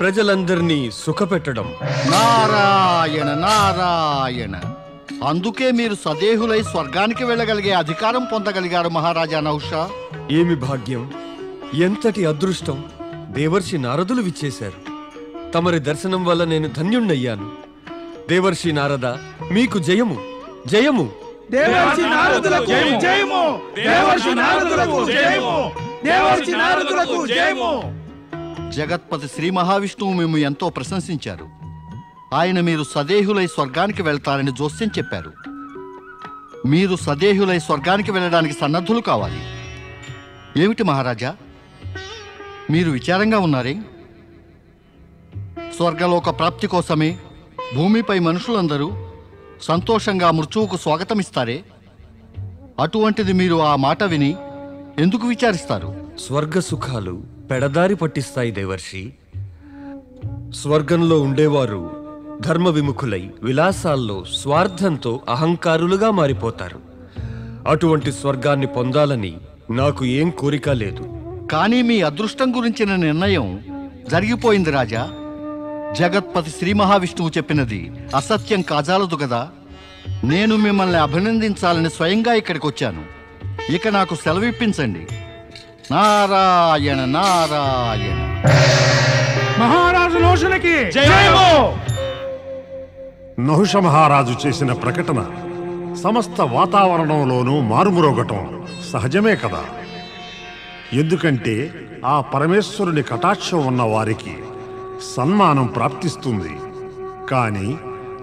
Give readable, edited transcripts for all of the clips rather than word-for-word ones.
ప్రజలందరినీ సుఖపెట్టడం. నారాయణ నారాయణ. అందుకే మీరు సదేహులై స్వర్గానికి వెళ్ళగలిగే అధికారం పొందగలిగారు మహారాజా నహుషా. ఏమి భాగ్యం, ఎంతటి అదృష్టం! దేవర్షి నారదులు విచ్చేశారు. తమరి దర్శనం వల్ల నేను ధన్యుణ్ణయ్యాను. దేవర్షి నారద, మీకు జయము జయము. దేవర్షి నారదులకు జయము! దేవర్షి నారదులకు జయము! దేవర్షి నారదులకు జయము! జగత్పతి శ్రీ మహావిష్ణువు మేము ఎంతో ప్రశంసించారు. ఆయన మీరు సదేహులై స్వర్గానికి వెళ్తారని జోస్యం చెప్పారు. మీరు సదేహులై స్వర్గానికి వెళ్ళడానికి సన్నద్ధులు కావాలి. ఏమిటి మహారాజా, మీరు విచారంగా ఉన్నారే? స్వర్గలోక ప్రాప్తి కోసమే భూమిపై మనుషులందరూ సంతోషంగా మృత్యువుకు స్వాగతమిస్తారే, అటువంటిది మీరు ఆ మాట విని ఎందుకు విచారిస్తారు? స్వర్గ సుఖాలు పెడదారి పట్టిస్తాయి దేవర్షి. స్వర్గంలో ఉండేవారు ధర్మ విముఖులై విలాసాల్లో స్వార్థంతో అహంకారులుగా మారిపోతారు. అటువంటి స్వర్గాన్ని పొందాలని నాకు ఏం కోరిక లేదు. కానీ మీ అదృష్టం గురించిన నిర్ణయం జరిగిపోయింది రాజా. జగత్పతి శ్రీ మహావిష్ణువు చెప్పినది అసత్యం కాజాలదు కదా. నేను మిమ్మల్ని అభినందించాలని స్వయంగా ఇక్కడికి వచ్చాను. ఇక నాకు సెలవిప్పించండి. నారాయణ నారాయణ. మహారాజు నహుషునికి జయము! నహుష మహారాజు చేసిన ప్రకటన సమస్త వాతావరణంలోనూ మారుమ్రోగటం సహజమే కదా. ఎందుకంటే ఆ పరమేశ్వరుని కటాక్షం ఉన్న వారికి సన్మానం ప్రాప్తిస్తుంది. కానీ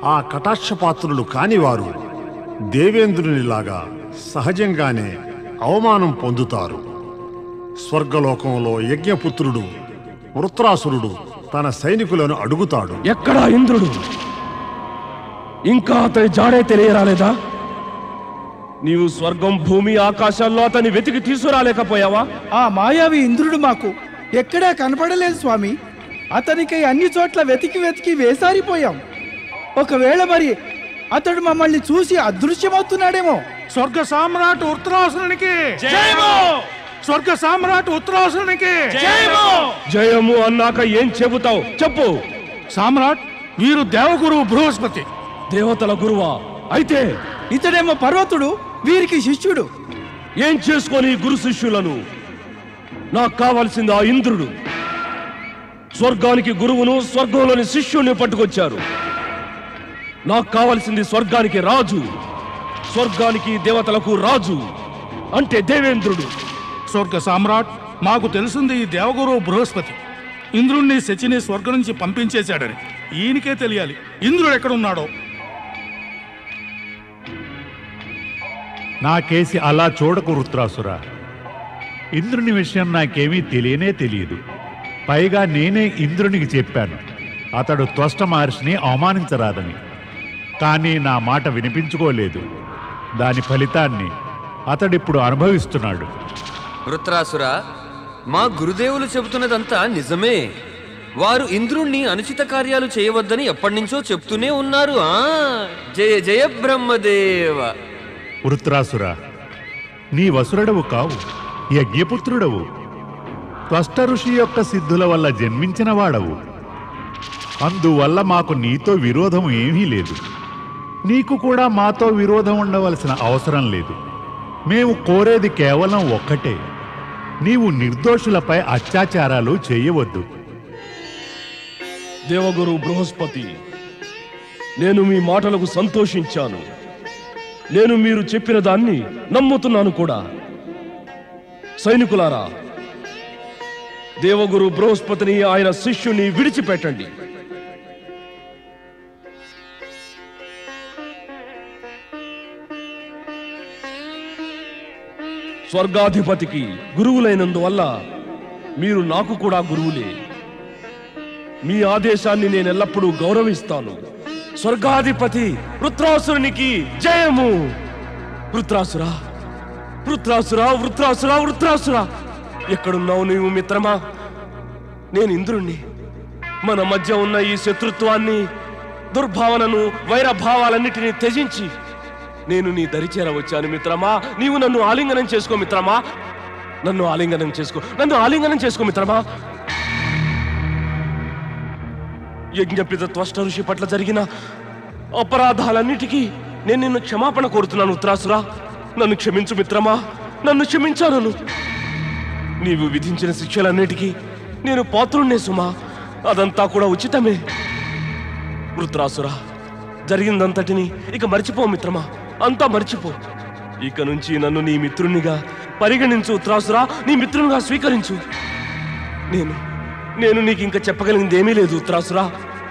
ఆ కటాక్షపాత్రులు కానివారు దేవేంద్రునిలాగా సహజంగానే అవమానం పొందుతారు. స్వర్గలోకంలో యజ్ఞపుత్రుడు వృత్రాసురుడు తన సైనికులను అడుగుతాడు, ఎక్కడా ఇంద్రుడు? ఇంకా అతని జాడే తెలియరాలేదా? నీవు స్వర్గం భూమి ఆకాశాల్లో అతన్ని వెతికి తీసుకురాలేకపోయావా? ఆ మాయావి ఇంద్రుడు మాకు ఎక్కడా కనపడలేదు స్వామి. అతనికి అన్ని చోట్ల వెతికి వెతికి వేసారిపోయాం. ఒకవేళ మరి అతడు మమ్మల్ని చూసి అదృశ్యమవుతున్నాడేమో. స్వర్గ సామ్రాట్ ఉత్తరాసురునికి జయము! స్వర్గ సామ్రాట్ ఉత్తరాసురునికి జయము! జయము అన్నాక ఏం చెబుతావు చెప్పు. సామ్రాట్, వీరు దేవగురువు బృహస్పతి. దేవతల గురువా? అయితే ఇతడేమో పర్వతుడు, వీరికి శిష్యుడు. ఏం చేసుకొని గురు శిష్యులను? నాకు కావాల్సింది ఆ ఇంద్రుడు. స్వర్గానికి గురువును, స్వర్గంలోని శిష్యుని పట్టుకొచ్చారు. నాకు కావాల్సింది స్వర్గానికి రాజు, స్వర్గానికి దేవతలకు రాజు అంటే దేవేంద్రుడు. స్వర్గ సామ్రాట్, మాకు తెలిసింది ఈ దేవగురువు బృహస్పతి ఇంద్రుణ్ణి శచిని స్వర్గం నుంచి పంపించేశాడని. ఈయనకే తెలియాలి ఇంద్రుడు ఎక్కడున్నాడో. నాకేసి అలా చూడకు వృత్రాసురా. ఇంద్రుని విషయం నాకేమీ తెలియనే తెలియదు. పైగా నేనే ఇంద్రునికి చెప్పాను అతడు త్వష్ట మహర్షిని అవమానించరాదని. కానీ నా మాట వినిపించుకోలేదు. దాని ఫలితాన్ని అతడిప్పుడు అనుభవిస్తున్నాడు. వృత్రాసుర, మా గురుదేవులు చెబుతున్నదంతా నిజమే. వారు ఇంద్రుణ్ణి అనుచిత కార్యాలు చేయవద్దని ఎప్పటినుంచో చెప్తూనే ఉన్నారు. జయ జయ బ్రహ్మదేవ. వృత్రాసుర, నీ వసురుడవు కావు, యజ్ఞపుత్రుడవు. త్వష్ట ఋషి యొక్క సిద్ధుల వల్ల జన్మించిన వాడవు. అందువల్ల మాకు నీతో విరోధం ఏమీ లేదు. నీకు కూడా మాతో విరోధం ఉండవలసిన అవసరం లేదు. మేము కోరేది కేవలం ఒక్కటే, నీవు నిర్దోషులపై అత్యాచారాలు చేయవద్దు. దేవగురు బృహస్పతి, నేను మీ మాటలకు సంతోషించాను. నేను మీరు చెప్పిన దాన్ని నమ్ముతున్నాను కూడా. సైనికులారా, దేవగురు బృహస్పతిని ఆయన శిష్యుని విడిచిపెట్టండి. స్వర్గాధిపతికి గురువులైనందువల్ల మీరు నాకు కూడా గురువులే. మీ ఆదేశాన్ని నేను ఎల్లప్పుడూ గౌరవిస్తాను. స్వర్గాధిపతి వృత్రాసురునికి జయము! వృత్రాసురా, వృత్రాసురా, వృత్రాసురా, వృత్రాసురా, ఎక్కడున్నావు నీవు మిత్రమా? నేను ఇంద్రుణ్ణి. మన మధ్య ఉన్న ఈ శత్రుత్వాన్ని, దుర్భావనను, వైరభావాలన్నిటినీ త్యజించి నేను నీ దరిచేర వచ్చాను మిత్రమా. నీవు నన్ను ఆలింగనం చేసుకో మిత్రమా. నన్ను ఆలింగనం చేసుకో, నన్ను ఆలింగనం చేసుకో మిత్రమా. యజ్ఞపిత త్వష్ట ఋషి పట్ల జరిగిన అపరాధాలన్నిటికీ నేను నిన్ను క్షమాపణ కోరుతున్నాను ఉత్తరాసురా. నన్ను క్షమించు మిత్రమా, నన్ను క్షమించాను. నీవు విధించిన శిక్షలన్నిటికీ నేను పాత్రుణ్ణే సుమా. అదంతా కూడా ఉచితమే. వృత్రాసురా, జరిగిందంతటిని ఇక మర్చిపో మిత్రమా, అంతా మర్చిపో. ఇక నుంచి నన్ను నీ మిత్రునిగా పరిగణించు ఉత్తరాసురా, నీ మిత్రునిగా స్వీకరించు. నేను నీకు ఇంకా చెప్పగలిగింది ఏమీ లేదు ఉత్తరాసురా.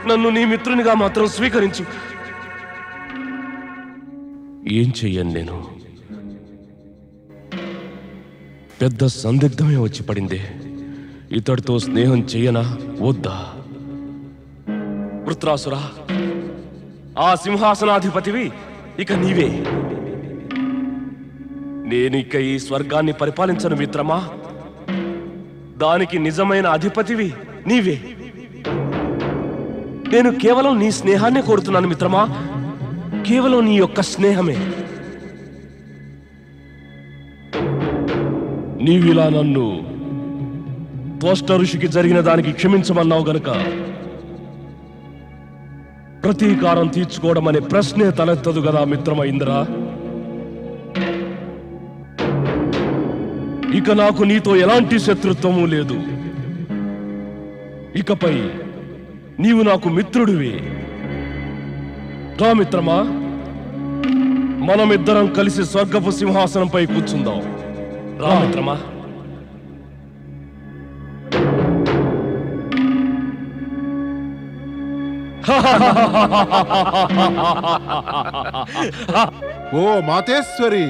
నన్ను నీ మిత్రునిగా మాత్రం స్వీకరించు. ఏం చెయ్యను నేను? పెద్ద సందిగ్ధమే వచ్చి పడిందే. ఇతడితో స్నేహం చెయ్యనా వద్దా? వృత్రాసురా, ఆ సింహాసనాధిపతివి ఇక నీవే. నేను ఇక ఈ స్వర్గాన్ని పరిపాలించను మిత్రమా. దానికి నిజమైన అధిపతివి నీవే. నేను కేవలం నీ స్నేహాన్నే కోరుతున్నాను మిత్రమా, కేవలం నీ యొక్క స్నేహమే. నీవిలా నన్ను త్వష్ట ఋషికి జరిగిన దానికి క్షమించమన్నావు గనుక ప్రతీకారం తీర్చుకోవడం అనే ప్రశ్నే తలెత్తదు కదా మిత్రమా ఇంద్ర. ఇక నాకు నీతో ఎలాంటి శత్రుత్వము లేదు. ఇకపై నీవు నాకు మిత్రుడివి. రా మిత్రమా, మనమిద్దరం కలిసి స్వర్గపు సింహాసనంపై కూర్చుందాం. రా మిత్రమా. ఓ మాతేశ్వరి,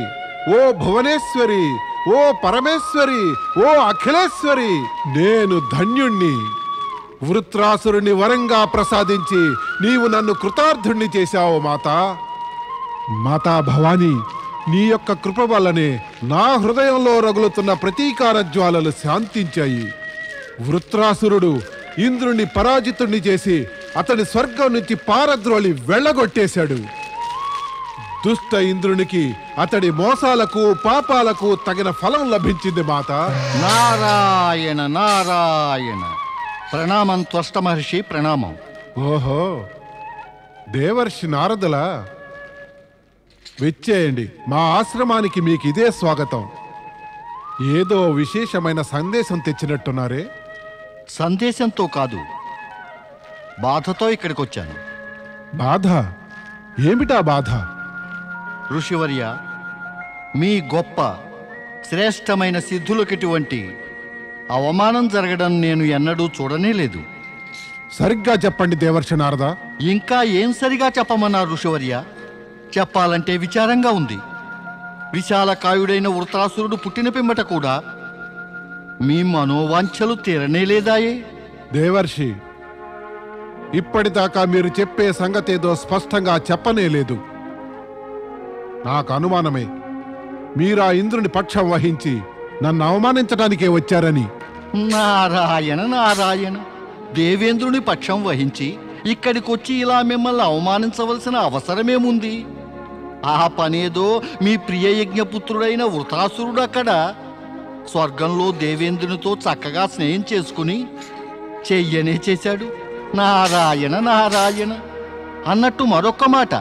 ఓ భువనేశ్వరి, ఓ పరమేశ్వరి, ఓ అఖిలేశ్వరి, నేను ధన్యుణ్ణి. వృత్రాసురుని వరంగా ప్రసాదించి నీవు నన్ను కృతార్థుణ్ణి చేశావు మాతా. మాతా భవానీ, నీ యొక్క కృప వల్లనే నా హృదయంలో రగులుతున్న ప్రతీకార జ్వాలలు శాంతించాయి. వృత్రాసురుడు ఇంద్రుణ్ణి పరాజితుణ్ణి చేసి అతని స్వర్గం నుంచి పారద్రోలి వెళ్ళగొట్టేశాడు. దుష్ట ఇంద్రునికి అతడి మోసాలకు పాపాలకు తగిన ఫలం లభించింది మాత. నారాయణ నారాయణ. ప్రణామం త్వష్ట మహర్షి, ప్రణామం. ఓహో, దేవర్షి నారదులా, విచ్చేయండి. మా ఆశ్రమానికి మీకు ఇదే స్వాగతం. ఏదో విశేషమైన సందేశం తెచ్చినట్టున్నారే? సందేశంతో కాదు, బాధతో ఇక్కడికి వచ్చాను. బాధ? ఏమిటా బాధ? ఋషివర్య, మీ గొప్ప శ్రేష్టమైన సిద్ధులకిటువంటి అవమానం జరగడం నేను ఎన్నడూ చూడనే లేదు. సరిగ్గా చెప్పండి దేవర్షి నారద. ఇంకా ఏం సరిగా చెప్పమన్నారు ఋషివర్య? చెప్పాలంటే విచారంగా ఉంది. విశాలకాయుడైన వృత్రాసురుడు పుట్టిన పిమ్మట కూడా మీ మనోవాంఛలు తీరనే లేదాయే? దేవర్షి, ఇప్పటిదాకా మీరు చెప్పే సంగతేదో స్పష్టంగా చెప్పనే లేదు. నాకు అనుమానమే, మీరా ఇంద్రుని పక్షం వహించి నన్ను అవమానించడానికే వచ్చారని. నారాయణ నారాయణ. దేవేంద్రుని పక్షం వహించి ఇక్కడికొచ్చి ఇలా మిమ్మల్ని అవమానించవలసిన అవసరమేముంది? ఆ పనేదో మీ ప్రియ యజ్ఞపుత్రుడైన వృత్రాసురుడు అక్కడ స్వర్గంలో దేవేంద్రునితో చక్కగా స్నేహం చేసుకుని చెయ్యనే చేశాడు. నారాయణ నారాయణ. అన్నట్టు మరొక్క మాట,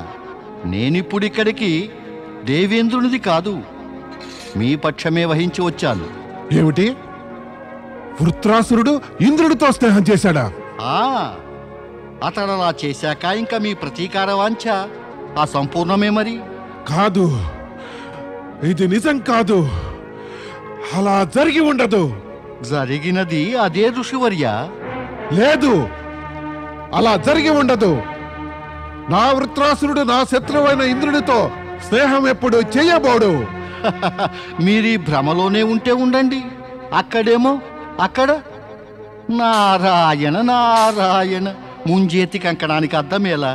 నేనిప్పుడిక్కడికి దేవేంద్రునిది కాదు, మీ పక్షమే వహించి వచ్చాను. ఏమిటి? వృత్రాసురుడు ఇంద్రుడితో స్నేహం చేశాడా? అతడలా చేశాక ఇంకా మీ ప్రతీకార వాంఛ అసంపూర్ణమే మరి. కాదు, ఇది నిజం కాదు. అలా జరిగి ఉండదు. జరిగినది అదే ఋషివర్య. లేదు, అలా జరిగి ఉండదు. నా వృత్రాసురుడు నా శత్రువైన ఇంద్రుడితో స్నేహం ఎప్పుడు చెయ్యబోడు. మీరీ భ్రమలోనే ఉంటే ఉండండి. అక్కడేమో అక్కడ నారాయణ నారాయణ. ముంజేతి కంకణానికి అర్థమేలా?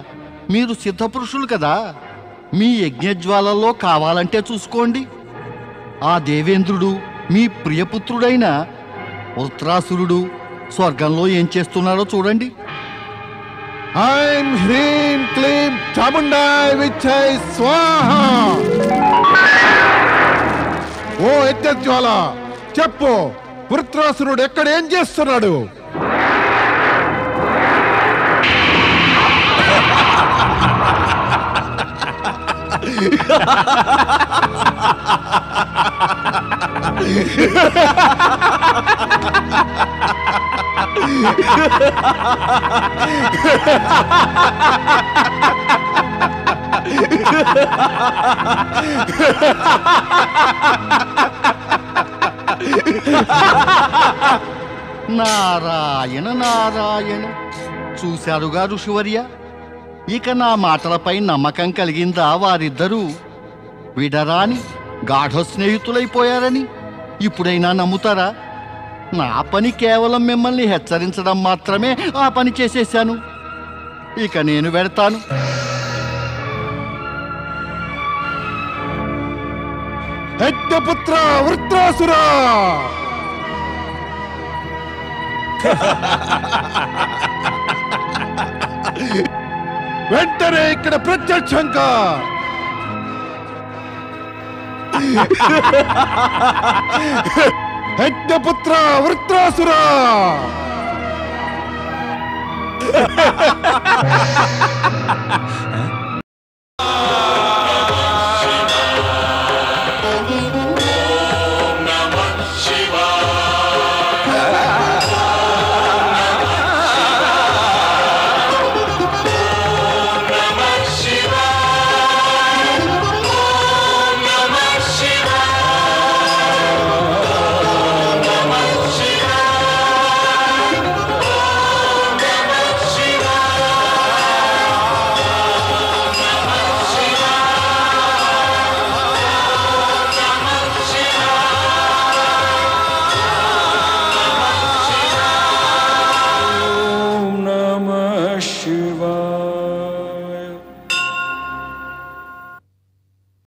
మీరు సిద్ధపురుషులు కదా, మీ యజ్ఞజ్వాలలో కావాలంటే చూసుకోండి. ఆ దేవేంద్రుడు మీ ప్రియపుత్రుడైన వృత్రాసురుడు స్వర్గంలో ఏం చేస్తున్నారో చూడండి. ఐం హ్రీం క్లీం చాముండాయ్ విచ్చై స్వాహ. ఓ యజ్ఞజ్వాల, చెప్పు, వృత్రాసురుడు ఎక్కడ ఏం చేస్తున్నాడు? నారాయణ నారాయణ. చూశారుగా ఋషివర్య, ఇక నా మాటలపై నమ్మకం కలిగిందా వారిద్దరూ? విడరాని గాఢ స్నేహితులైపోయారని ఇప్పుడైనా నమ్ముతారా? నా పని కేవలం మిమ్మల్ని హెచ్చరించడం మాత్రమే. ఆ పని చేసేశాను. ఇక నేను వెడతాను. యజ్ఞపుత్ర వృత్రాసురా, వెంటనే ఇక్కడ ప్రత్యక్షంగా యజ్ఞపుత్ర వృత్రాసురా.